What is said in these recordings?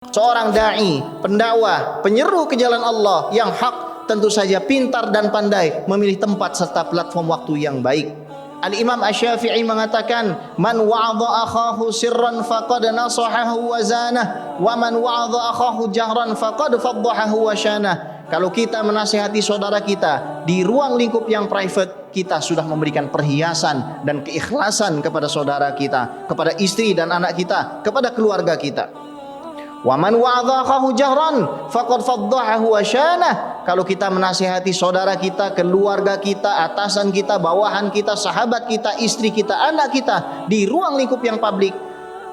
Seorang dai, pendakwah, penyeru ke jalan Allah yang hak tentu saja pintar dan pandai memilih tempat serta platform waktu yang baik. Al-Imam Asy-Syafi'i mengatakan, "Man wa'adha akhahu sirran faqad nasahahu wa zanah, wa man wa'adha akhahu jahran faqad faddahahu wa syanah." Kalau kita menasihati saudara kita di ruang lingkup yang private, kita sudah memberikan perhiasan dan keikhlasan kepada saudara kita, kepada istri dan anak kita, kepada keluarga kita. Wa man wa'adha akhahu jahran faqad faddahahu wa syanah. Kalau kita menasihati saudara kita, keluarga kita, atasan kita, bawahan kita, sahabat kita, istri kita, anak kita di ruang lingkup yang publik,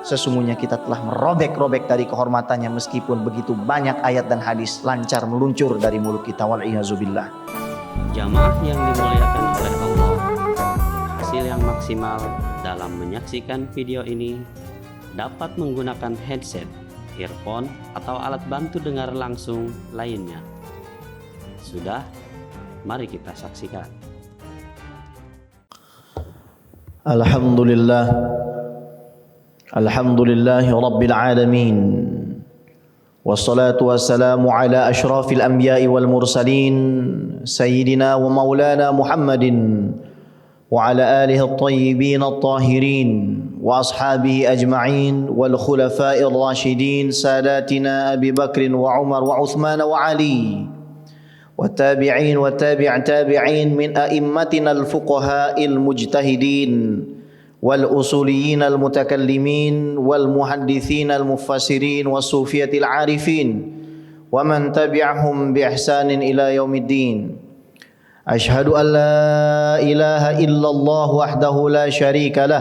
sesungguhnya kita telah merobek-robek dari kehormatannya, meskipun begitu banyak ayat dan hadis lancar meluncur dari mulut kita. Wal iyazubillah. Jamaah yang dimuliakan oleh Allah, hasil yang maksimal dalam menyaksikan video ini dapat menggunakan headset, earphone, atau alat bantu dengar langsung lainnya. Sudah, mari kita saksikan. Alhamdulillah, alhamdulillahi rabbil alamin, wassalatu wassalamu ala ashrafil anbiya'i wal mursalin, sayyidina wa maulana Muhammadin wa ala alihi at-tayyibin at-tahirin wa ashabihi ajma'in wal khulafa'ir rasyidin sadatina Abi Bakr wa Umar wa Uthman wa Ali wa tabi'in wa tabi' tabi'in min a'immatina al-fuqaha'il mujtahidin wal usuliyin al-mutakallimin wal muhaddithin al-mufassirin was sufiyatil arifin wa man tabi'ahum bi ihsanin ila yaumiddin. Ashhadu an la ilaha illallah wahdahu la syarika lah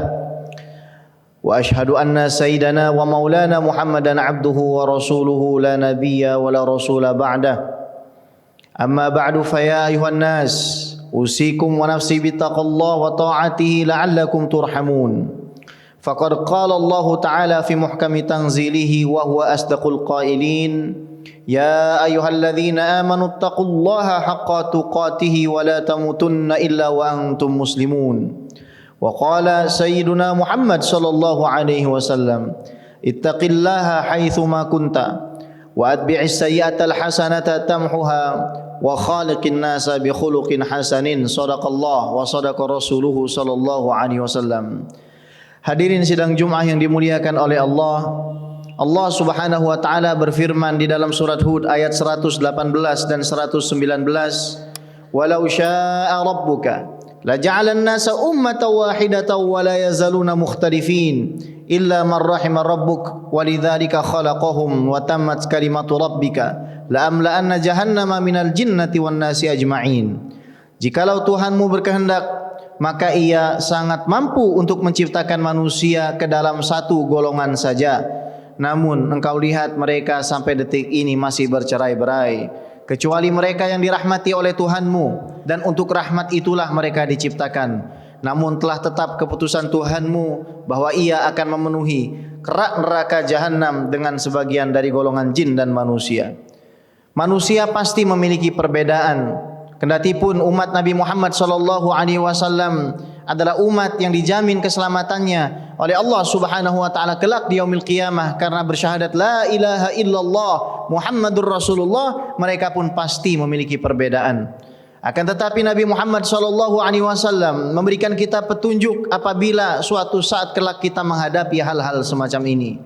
wa ashhadu anna sayyidana wa maulana Muhammadan abduhu wa rasuluhu la nabiyya wa la rasula ba'dah. Amma ba'du fa ya ayuhan nas usikum wa nafsi bittaqallahi wa ta'atihi la'allakum turhamun. Faqad qala Allah ta'ala fi muhkami tanzilihi wa huwa asdaqul qailin. Ya ayyuhalladzina amanu taqullaha haqqa tuqatih wa la tamutunna illa wa antum muslimun. Wa qala sayyiduna Muhammad sallallahu alaihi wasallam, ittaqillaha haitsu ma kunta wa atbi'is sayyi'atal hasanata tamhuha wa khaliqin nasa bi khuluqin hasanin. Shadaqallah wa shadaqa rasuluhu sallallahu alaihi wasallam. Hadirin sidang Jumat yang dimuliakan oleh Allah, Allah Subhanahu wa taala berfirman di dalam surat Hud ayat 118 dan 119, "Walau syaa'a rabbuka laja'alan nasa ummatan wahidatan wa la yazaluna mukhtalifin illa man rahima rabbuk walidzalika khalaqahum wa tammat kalimatu rabbika la amla'anna jahannama minal jinnati wan nasi ajma'in." Jikalau Tuhanmu berkehendak, maka Ia sangat mampu untuk menciptakan manusia ke dalam satu golongan saja. Namun engkau lihat mereka sampai detik ini masih bercerai-berai, kecuali mereka yang dirahmati oleh Tuhanmu, dan untuk rahmat itulah mereka diciptakan. Namun telah tetap keputusan Tuhanmu bahwa Ia akan memenuhi kerak neraka jahanam dengan sebagian dari golongan jin dan manusia. Manusia pasti memiliki perbedaan, kendatipun umat Nabi Muhammad sallallahu alaihi wasallam adalah umat yang dijamin keselamatannya oleh Allah Subhanahu wa taala kelak di yaumil qiyamah karena bersyahadat la ilaha illallah Muhammadur Rasulullah. Mereka pun pasti memiliki perbedaan. Akan tetapi Nabi Muhammad sallallahu alaihi wasallam memberikan kita petunjuk apabila suatu saat kelak kita menghadapi hal-hal semacam ini.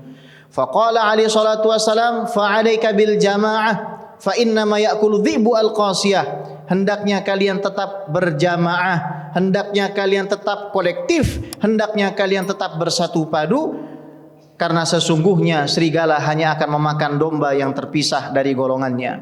Faqala alaihi salatu wasalam, fa'alaika bil jamaah fa inna ma ya'kulu dhi'bu al-qasiyah. Hendaknya kalian tetap berjamaah, hendaknya kalian tetap kolektif, hendaknya kalian tetap bersatu padu, karena sesungguhnya serigala hanya akan memakan domba yang terpisah dari golongannya.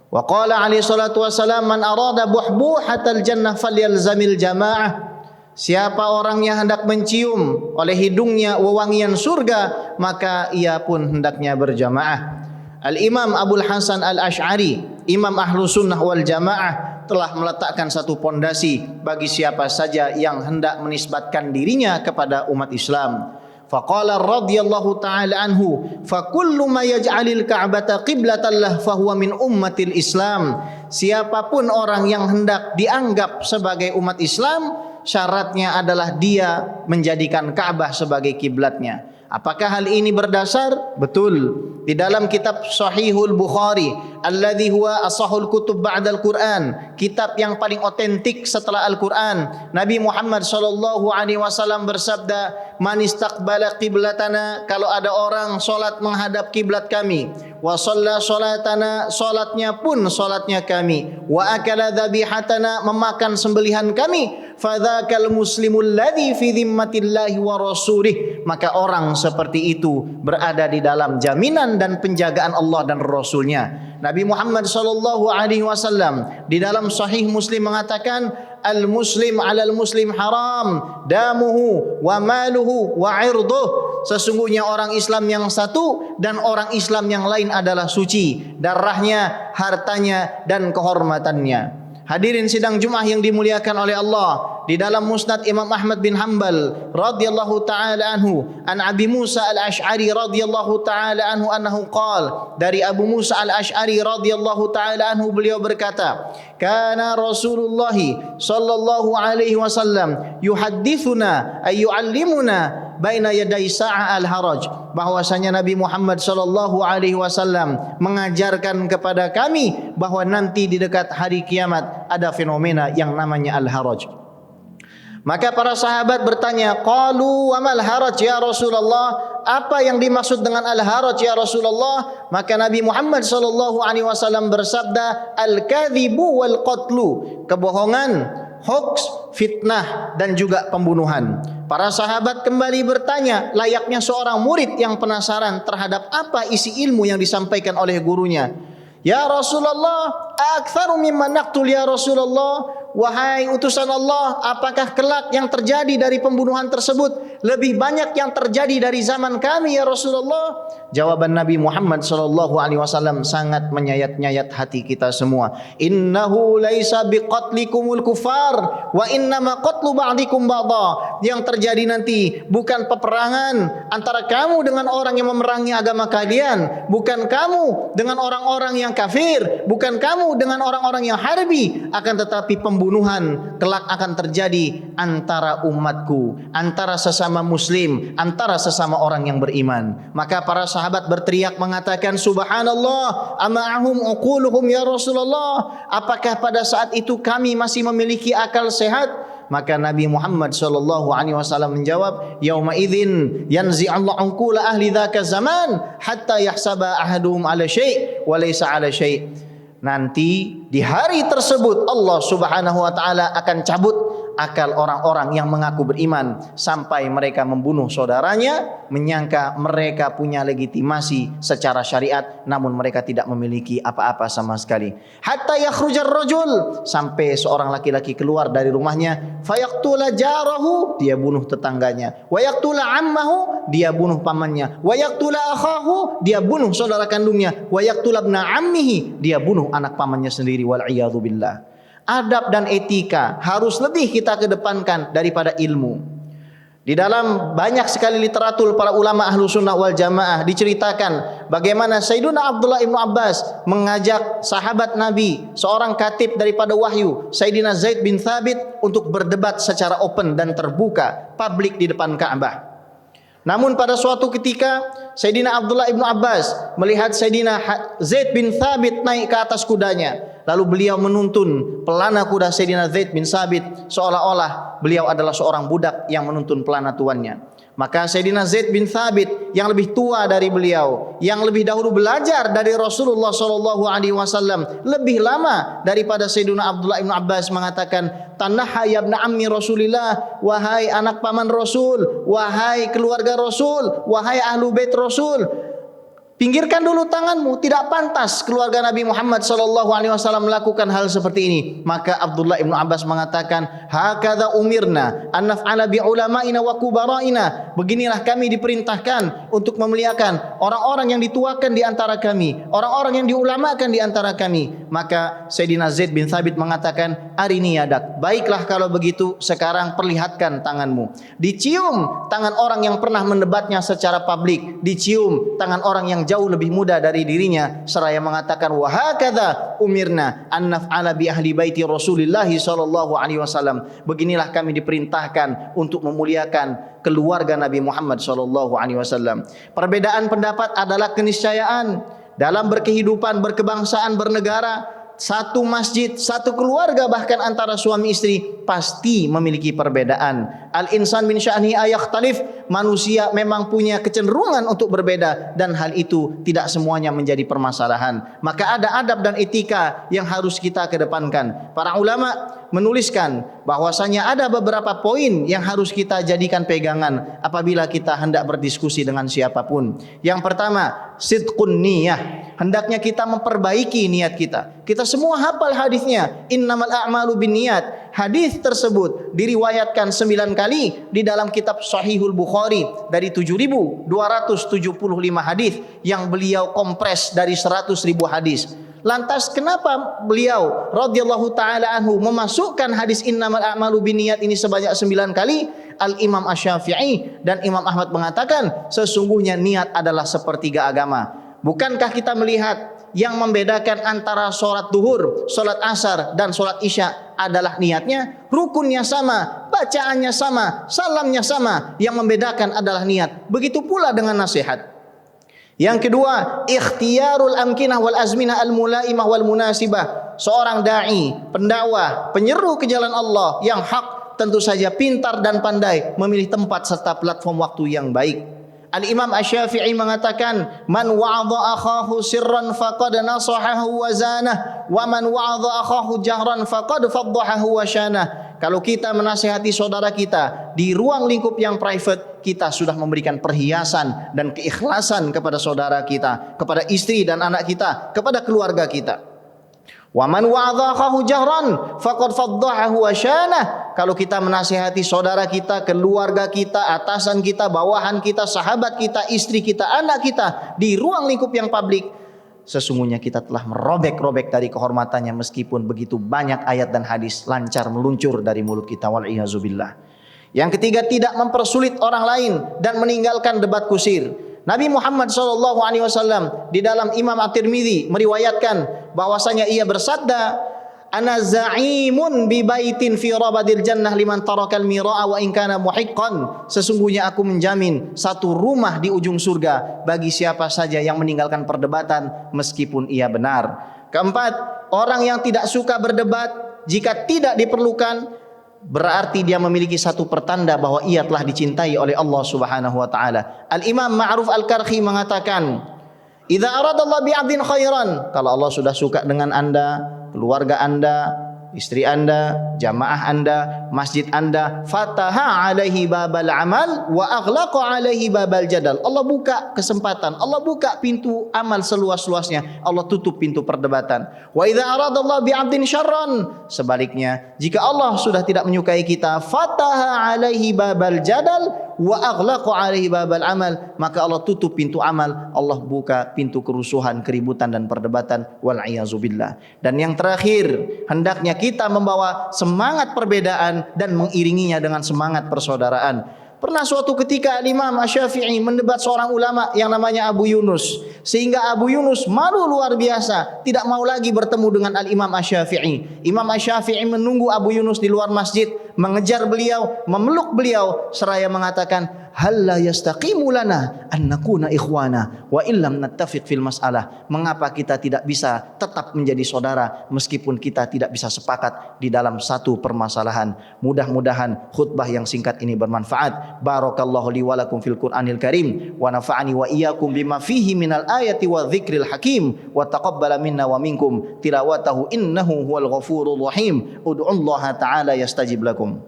Wa qala alaihi salatu wasalam, man arada buhbuhatal jannah falyalzamil jamaah. Siapa orang yang hendak mencium oleh hidungnya wewangian surga, maka ia pun hendaknya berjamaah. Al-Imam Abul Hasan Al-Asy'ari, Imam Ahlus Sunnah wal Jamaah, telah meletakkan satu pondasi bagi siapa saja yang hendak menisbatkan dirinya kepada umat Islam. Faqala radhiyallahu ta'ala anhu, fa kullu ma yaj'alil ka'bata qiblatan lah fahuwa min ummatil Islam. Siapapun orang yang hendak dianggap sebagai umat Islam, syaratnya adalah dia menjadikan Ka'bah sebagai kiblatnya. Apakah hal ini berdasar? Betul. Di dalam kitab Sahihul Bukhari, alladzi huwa ashahul kutub ba'dal Quran, kitab yang paling otentik setelah Al-Quran, Nabi Muhammad sallallahu alaihi wasallam bersabda, "Man istaqbala qiblatana," kalau ada orang solat menghadap kiblat kami, "wa shalla salatana," salatnya pun salatnya kami, "wa akala dhabihatana," memakan sembelihan kami, "fadzakal muslimul ladzi fi dhimmatillahi wa rasulih," maka orang seperti itu berada di dalam jaminan dan penjagaan Allah dan Rasulnya. Nabi Muhammad sallallahu alaihi wasallam di dalam Sahih Muslim mengatakan, "Al-muslim 'alal muslim haram damuhu wa maluhu wa 'irduh." Sesungguhnya orang Islam yang satu dan orang Islam yang lain adalah suci, darahnya, hartanya dan kehormatannya. Hadirin sidang Jumat yang dimuliakan oleh Allah, di dalam Musnad Imam Ahmad bin Hanbal radhiyallahu taala anhu, an Abi Musa al-Asy'ari radhiyallahu taala anhu annahu qala, dari Abu Musa al-Asy'ari radhiyallahu taala anhu beliau berkata, "Kana Rasulullah sallallahu alaihi wasallam yuhadditsuna ay yu'allimuna baina yaday sa'a al-haraj," bahwasanya Nabi Muhammad sallallahu alaihi wasallam mengajarkan kepada kami bahwa nanti di dekat hari kiamat ada fenomena yang namanya al-haraj. Maka para sahabat bertanya, qalu wa mal haraj ya Rasulullah, apa yang dimaksud dengan al-haraj ya Rasulullah? Maka Nabi Muhammad sallallahu alaihi wasallam bersabda, al-kadhibu wal qatlu, kebohongan, hoax, fitnah dan juga pembunuhan. Para sahabat kembali bertanya, layaknya seorang murid yang penasaran terhadap apa isi ilmu yang disampaikan oleh gurunya. "Ya Rasulullah, aktsaru mimma naqtul ya Rasulullah?" Wahai utusan Allah, apakah kelak yang terjadi dari pembunuhan tersebut lebih banyak yang terjadi dari zaman kami ya Rasulullah? Jawaban Nabi Muhammad sallallahu alaihi wasallam sangat menyayat-nyayat hati kita semua. "Innahu laisa biqatlikumul kufar wa innama qatlu ba'dikum ba'dha." Yang terjadi nanti bukan peperangan antara kamu dengan orang yang memerangi agama kalian, bukan kamu dengan orang-orang yang kafir, bukan kamu dengan orang-orang yang harbi, akan tetapi pembunuhan kelak akan terjadi antara umatku, antara sesama muslim, antara sesama orang yang beriman. Maka para sahabat berteriak mengatakan, "Subhanallah, ama'ahum uquluhum ya Rasulullah?" Apakah pada saat itu kami masih memiliki akal sehat? Maka Nabi Muhammad sallallahu alaihi wasallam menjawab, "Yauma idzin yanzi'allahu uqula ahli dzaka zaman hatta yahsaba ahaduhum ala syai' wa laysa ala syai'." Nanti di hari tersebut Allah Subhanahu wa taala akan cabut akal orang-orang yang mengaku beriman sampai mereka membunuh saudaranya, menyangka mereka punya legitimasi secara syariat, namun mereka tidak memiliki apa-apa sama sekali. Hatta yakhrujar rajul, sampai seorang laki-laki keluar dari rumahnya, fayaqtula jarahu, dia bunuh tetangganya, wa yaqtula ammahu, dia bunuh pamannya, wa yaqtula akhahu, dia bunuh saudara kandungnya, wa yaqtula ibna ammihi, dia bunuh anak pamannya sendiri, wal iyadzu billah. Adab dan etika harus lebih kita kedepankan daripada ilmu. Di dalam banyak sekali literatur para ulama ahlu sunnah wal jamaah diceritakan bagaimana Sayyiduna Abdullah ibnu Abbas mengajak sahabat Nabi, seorang katib daripada wahyu, Sayyidina Zaid bin Thabit, untuk berdebat secara open dan terbuka, publik di depan Ka'bah. Namun pada suatu ketika Sayyidina Abdullah ibnu Abbas melihat Sayyidina Zaid bin Thabit naik ke atas kudanya, lalu beliau menuntun pelana kuda Sayyidina Zaid bin Thabit seolah-olah beliau adalah seorang budak yang menuntun pelana tuannya. Maka Sayyidina Zaid bin Thabit yang lebih tua dari beliau, yang lebih dahulu belajar dari Rasulullah sallallahu alaihi wasallam lebih lama daripada Sayyidina Abdullah ibn Abbas, mengatakan, "Tanahha ya ibna ammi Rasulillah," wahai anak paman Rasul, wahai keluarga Rasul, wahai ahlu bait Rasul, pinggirkan dulu tanganmu, tidak pantas keluarga Nabi Muhammad sallallahu alaihi wasallam melakukan hal seperti ini. Maka Abdullah ibnu Abbas mengatakan, "Hakadza umirna an naf'ala bi ulama'ina wa kubara'ina." Beginilah kami diperintahkan untuk memuliakan orang-orang yang dituakan di antara kami, orang-orang yang diulamakan di antara kami. Maka Sayyidina Zaid bin Thabit mengatakan, "Arini yadak." Baiklah kalau begitu, sekarang perlihatkan tanganmu. Dicium tangan orang yang pernah mendebatnya secara publik, dicium tangan orang yang jauh lebih muda dari dirinya, seraya mengatakan, "Wa hakadza umirna an naf'ala bi ahli baiti Rasulillah sallallahu alaihi wasallam." Beginilah kami diperintahkan untuk memuliakan keluarga Nabi Muhammad SAW. Perbedaan pendapat adalah keniscayaan dalam berkehidupan, berkebangsaan, bernegara. Satu masjid, satu keluarga, bahkan antara suami istri pasti memiliki perbedaan. Al-insan min sya'ni ayakhtalif. Manusia memang punya kecenderungan untuk berbeda, dan hal itu tidak semuanya menjadi permasalahan. Maka ada adab dan etika yang harus kita kedepankan. Para ulama menuliskan bahwasanya ada beberapa poin yang harus kita jadikan pegangan apabila kita hendak berdiskusi dengan siapapun. Yang pertama, sidqun niyah. Hendaknya kita memperbaiki niat kita. Kita semua hafal hadisnya, innamal a'malu binniyat. Hadis tersebut diriwayatkan 9 kali di dalam kitab Sahihul Bukhari dari 7.275 hadis yang beliau kompres dari 100.000 hadis. Lantas kenapa beliau radhiyallahu taala anhu memasukkan hadis innamal a'malu binniyat ini sebanyak 9 kali? Al-Imam Asy-Syafi'i dan Imam Ahmad mengatakan sesungguhnya niat adalah sepertiga agama. Bukankah kita melihat yang membedakan antara sholat duhur, sholat asar, dan sholat isya adalah niatnya? Rukunnya sama, bacaannya sama, salamnya sama. Yang membedakan adalah niat. Begitu pula dengan nasihat. Yang kedua, ikhtiyarul amkinah wal azminah al mulaimah wal munasibah. Seorang dai, pendakwah, penyeru ke jalan Allah yang hak tentu saja pintar dan pandai memilih tempat serta platform waktu yang baik. Al-Imam Asy-Syafi'i mengatakan, man wa'adha akhahu sirran faqad nasahahu wa zanah, wa man wa'adha akhahu jahran faqad faddahahu wa syanah. Kalau kita menasihati saudara kita di ruang lingkup yang private, kita sudah memberikan perhiasan dan keikhlasan kepada saudara kita, kepada istri dan anak kita, kepada keluarga kita. Wa man wa'adha akhahu jahran faqad faddahahu wa syanah. Kalau kita menasihati saudara kita, keluarga kita, atasan kita, bawahan kita, sahabat kita, istri kita, anak kita di ruang lingkup yang publik, sesungguhnya kita telah merobek-robek dari kehormatannya meskipun begitu banyak ayat dan hadis lancar meluncur dari mulut kita, wal iyazubillah. Yang ketiga, tidak mempersulit orang lain dan meninggalkan debat kusir. Nabi Muhammad SAW di dalam Imam At-Tirmidzi meriwayatkan bahwasanya ia bersabda, ana za'imun bi baitin fi rabadil jannah liman tarakal mira'a wa in kana muhiqqan. Sesungguhnya aku menjamin satu rumah di ujung surga bagi siapa saja yang meninggalkan perdebatan meskipun ia benar. Keempat, orang yang tidak suka berdebat jika tidak diperlukan berarti dia memiliki satu pertanda bahwa ia telah dicintai oleh Allah Subhanahu wa taala. Al-Imam Ma'ruf Al-Karhi mengatakan, idza aradallahu bi'abdin khairan, kalau Allah sudah suka dengan Anda, keluarga Anda, istri Anda, jamaah Anda, masjid Anda, fataha alaihi babal amal wa aghlaqa alaihi babal jadal. Allah buka kesempatan, Allah buka pintu amal seluas-luasnya, Allah tutup pintu perdebatan. Wa idza aradallahu bi'abdin syarran, sebaliknya, jika Allah sudah tidak menyukai kita, fataha alaihi babal jadal wa aghlaqa alaihi babal amal, maka Allah tutup pintu amal, Allah buka pintu kerusuhan, keributan dan perdebatan, wal iyazubillah. Dan yang terakhir, hendaknya kita membawa semangat perbedaan dan mengiringinya dengan semangat persaudaraan. Pernah suatu ketika Imam Asy-Syafi'i mendebat seorang ulama yang namanya Abu Yunus, sehingga Abu Yunus malu luar biasa, tidak mau lagi bertemu dengan Al-Imam Asy-Syafi'i. Imam Asy-Syafi'i menunggu Abu Yunus di luar masjid, mengejar beliau, memeluk beliau seraya mengatakan, hal la yastaqimu lana an nakuna ikhwana wa illam nattafiq fil mas'alah. Mengapa kita tidak bisa tetap menjadi saudara meskipun kita tidak bisa sepakat di dalam satu permasalahan. Mudah-mudahan khutbah yang singkat ini bermanfaat. Barakallahu li wa lakum fil Qur'anil Karim wa nafa'ani wa iyyakum bima fihi minal ayati wa dzikril hakim wa taqabbala minna wa minkum tilawatahu innahu huwal ghafurur rahim. Ud'ullaha ta'ala yastajib lakum.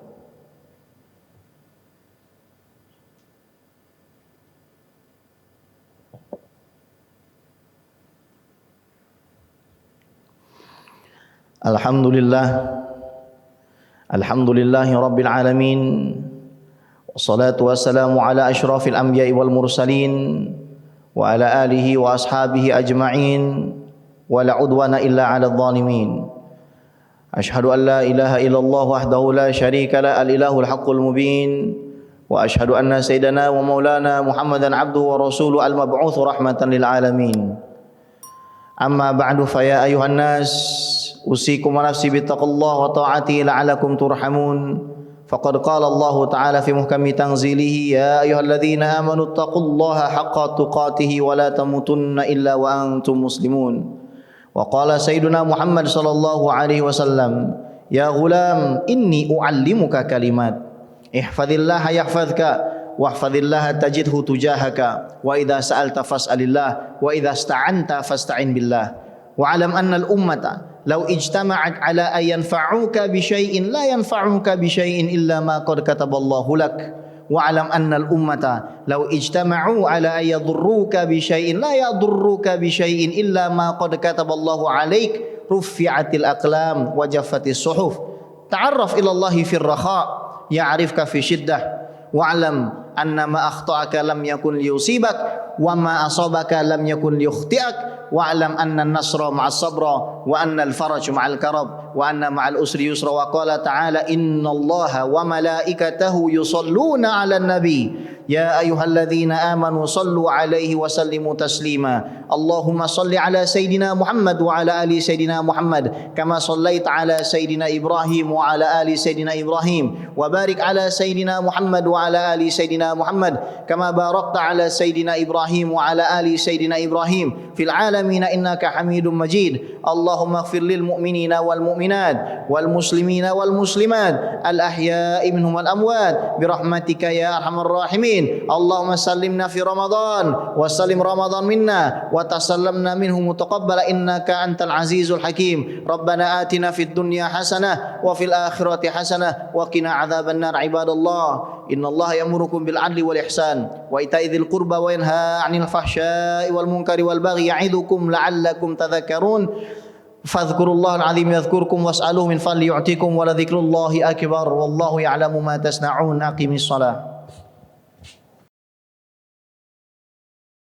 Alhamdulillahi rabbil alamin, wassalatu wassalamu ala asyrafil anbiya'i wal mursalin wa ala alihi wa ashabihi ajma'in wa la udwana illa ala dhalimin. Ashhadu an la ilaha illallah wahdahu la syarika la al-ilahul haqqul mubin wa ashhadu anna sayyidana wa maulana Muhammadan abduhu wa rasuluhu al-mab'utsu rahmatan lil alamin. Amma ba'du, fa ya ayuhan nas usikum wa nafsi bittaqullah wa ta'atihi la'alakum turhamun. Faqad qala Allah Ta'ala fi muhkami tanzilihi, ya ayyuhalladzina amanu taqullaha haqqa tuqatih wa la tamutunna illa wa antum muslimun. Wa qala sayyiduna Muhammad sallallahu alaihi wasallam, ya ghulam inni uallimuka kalimat, ihfazillaha yahfazka wahfazillaha tajidhu tujahaka, wa idza sa'alta fas'alillah wa idza ista'anta fasta'in billah. Wa alam anna al-ummata law ijtama'at ala an yanfa'uka bi syai'in la yanfa'uka bi syai'in illa ma qad kataballahu lak. Wa alam anna al-ummata law ijtama'u ala an yadurruka bi syai'in la yadurruka bi syai'in illa ma qad kataballahu 'alaik. Rufi'atil aqlam wa jaffatis suhuf. Ta'arraf ila Allah fi ar-rakha' ya'rifka fi shiddah. Wa'lam anna ma akhta'aka lam yakun liyusibak wa ma asabaka lam yakun liyukhti'ak. Wa'lam anna an-nasra ma'as sabra wa anna al-faraj ma'al karab wa anna ma'al usri yusra. Wa qala ta'ala innallaha wa malaikatahu yusalluna 'alan nabi ya ayyuhalladzina amanu sallu 'alaihi wa sallimu taslima. Allahumma salli 'ala sayidina Muhammad wa 'ala ali sayidina Muhammad kama sallaita 'ala sayidina Ibrahim wa 'ala ali sayidina Ibrahim wa barik 'ala sayidina Muhammad wa 'ala ali sayidina Muhammad kama barakta 'ala sayidina Ibrahim wa 'ala ali sayidina Ibrahim fil 'alamin innaka Hamidum Majid. Allahumma ighfir lil mu'minina wal mu'minat wal muslimina wal muslimat al ahya'i minhum wal amwat bi rahmatika ya arhamar rahimin. Allahumma sallimna fi Ramadan wa sallim Ramadan minna wa tasallamna minhu mutaqabbala innaka antal azizul hakim. Rabbana atina fid dunya hasanah wa fil akhirati hasanah wa qina adzaban nar. Ibadallah, innallaha ya'murukum bil adli wal ihsan wa ita'i dzil qurba wa yanha 'anil fahsya'i wal munkari wal baghi ya'idukum la'allakum tadhakkarun. Fadhkurullahal azim yadhkurkum was'aluhu min fadli yu'tikum wa la dzikrullahi akbar wallahu ya'lamu ma tasna'un. Aqimis shalah.